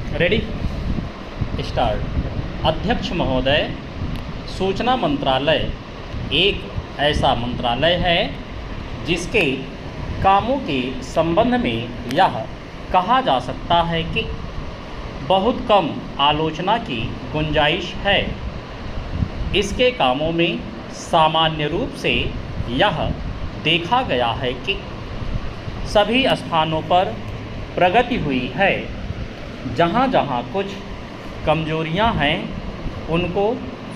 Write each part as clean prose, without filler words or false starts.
Ready start. अध्यक्ष महोदय, सूचना मंत्रालय एक ऐसा मंत्रालय है जिसके कामों के संबंध में यह कहा जा सकता है कि बहुत कम आलोचना की गुंजाइश है। इसके कामों में सामान्य रूप से यह देखा गया है कि सभी स्थानों पर प्रगति हुई है। जहाँ जहाँ कुछ कमजोरियाँ हैं उनको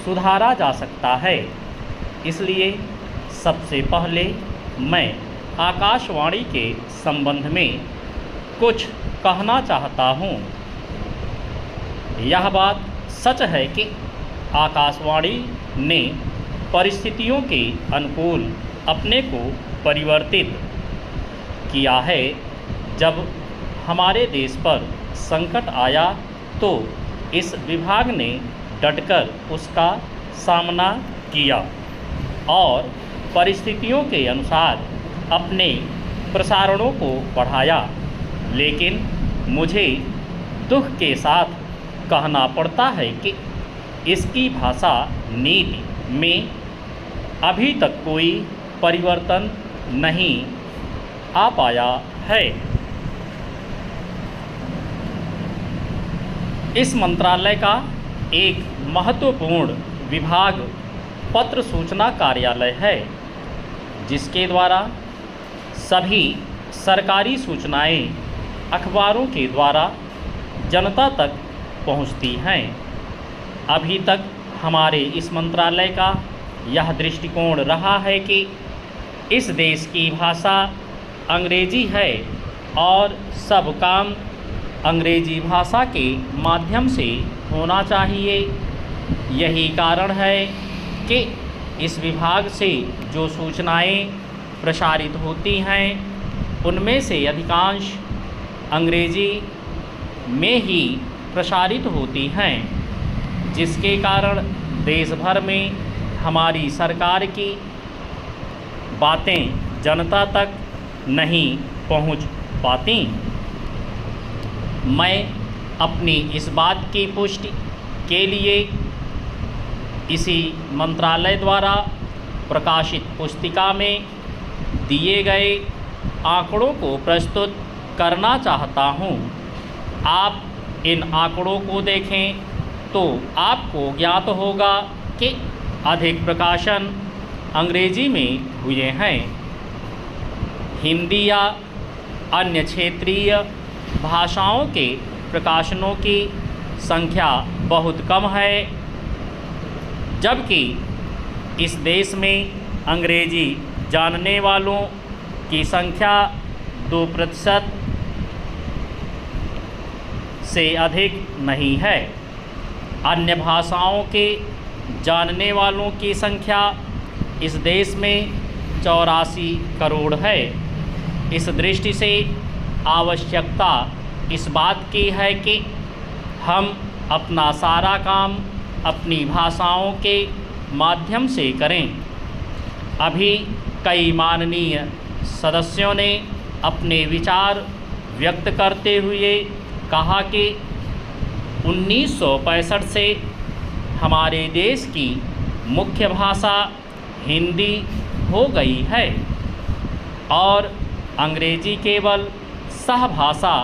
सुधारा जा सकता है। इसलिए सबसे पहले मैं आकाशवाणी के संबंध में कुछ कहना चाहता हूँ। यह बात सच है कि आकाशवाणी ने परिस्थितियों के अनुकूल अपने को परिवर्तित किया है। जब हमारे देश पर संकट आया तो इस विभाग ने डटकर उसका सामना किया और परिस्थितियों के अनुसार अपने प्रसारणों को बढ़ाया। लेकिन मुझे दुख के साथ कहना पड़ता है कि इसकी भाषा नीति में अभी तक कोई परिवर्तन नहीं आ पाया है। इस मंत्रालय का एक महत्वपूर्ण विभाग पत्र सूचना कार्यालय है, जिसके द्वारा सभी सरकारी सूचनाएं अखबारों के द्वारा जनता तक पहुंचती हैं। अभी तक हमारे इस मंत्रालय का यह दृष्टिकोण रहा है कि इस देश की भाषा अंग्रेजी है और सब काम अंग्रेजी भाषा के माध्यम से होना चाहिए। यही कारण है कि इस विभाग से जो सूचनाएं प्रसारित होती हैं उनमें से अधिकांश अंग्रेजी में ही प्रसारित होती हैं, जिसके कारण देश भर में हमारी सरकार की बातें जनता तक नहीं पहुंच पाती। मैं अपनी इस बात की पुष्टि के लिए इसी मंत्रालय द्वारा प्रकाशित पुस्तिका में दिए गए आंकड़ों को प्रस्तुत करना चाहता हूं। आप इन आंकड़ों को देखें तो आपको ज्ञात होगा कि अधिक प्रकाशन अंग्रेजी में हुए हैं। हिंदी या अन्य क्षेत्रीय भाषाओं के प्रकाशनों की संख्या बहुत कम है, जबकि इस देश में अंग्रेजी जानने वालों की संख्या 2% से अधिक नहीं है। अन्य भाषाओं के जानने वालों की संख्या इस देश में 84 करोड़ है। इस दृष्टि से आवश्यकता इस बात की है कि हम अपना सारा काम अपनी भाषाओं के माध्यम से करें। अभी कई माननीय सदस्यों ने अपने विचार व्यक्त करते हुए कहा कि 1965 से हमारे देश की मुख्य भाषा हिंदी हो गई है और अंग्रेजी केवल सहभाषा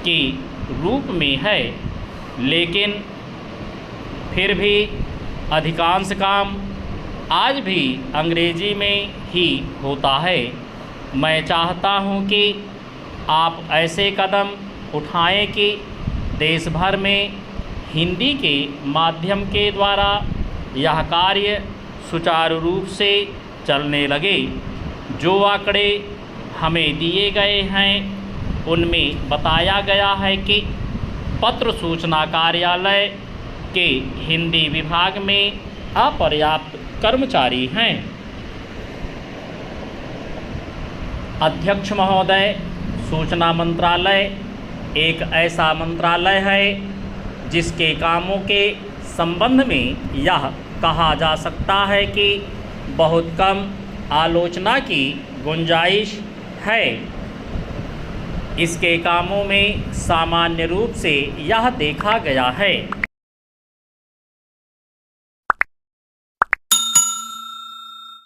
के रूप में है। लेकिन फिर भी अधिकांश काम आज भी अंग्रेजी में ही होता है। मैं चाहता हूं कि आप ऐसे कदम उठाएं कि देश भर में हिंदी के माध्यम के द्वारा यह कार्य सुचारू रूप से चलने लगे। जो आंकड़े हमें दिए गए हैं उनमें बताया गया है कि पत्र सूचना कार्यालय के हिंदी विभाग में अपर्याप्त कर्मचारी हैं। अध्यक्ष महोदय, सूचना मंत्रालय एक ऐसा मंत्रालय है जिसके कामों के संबंध में यह कहा जा सकता है कि बहुत कम आलोचना की गुंजाइश है। इसके कामों में सामान्य रूप से यह देखा गया है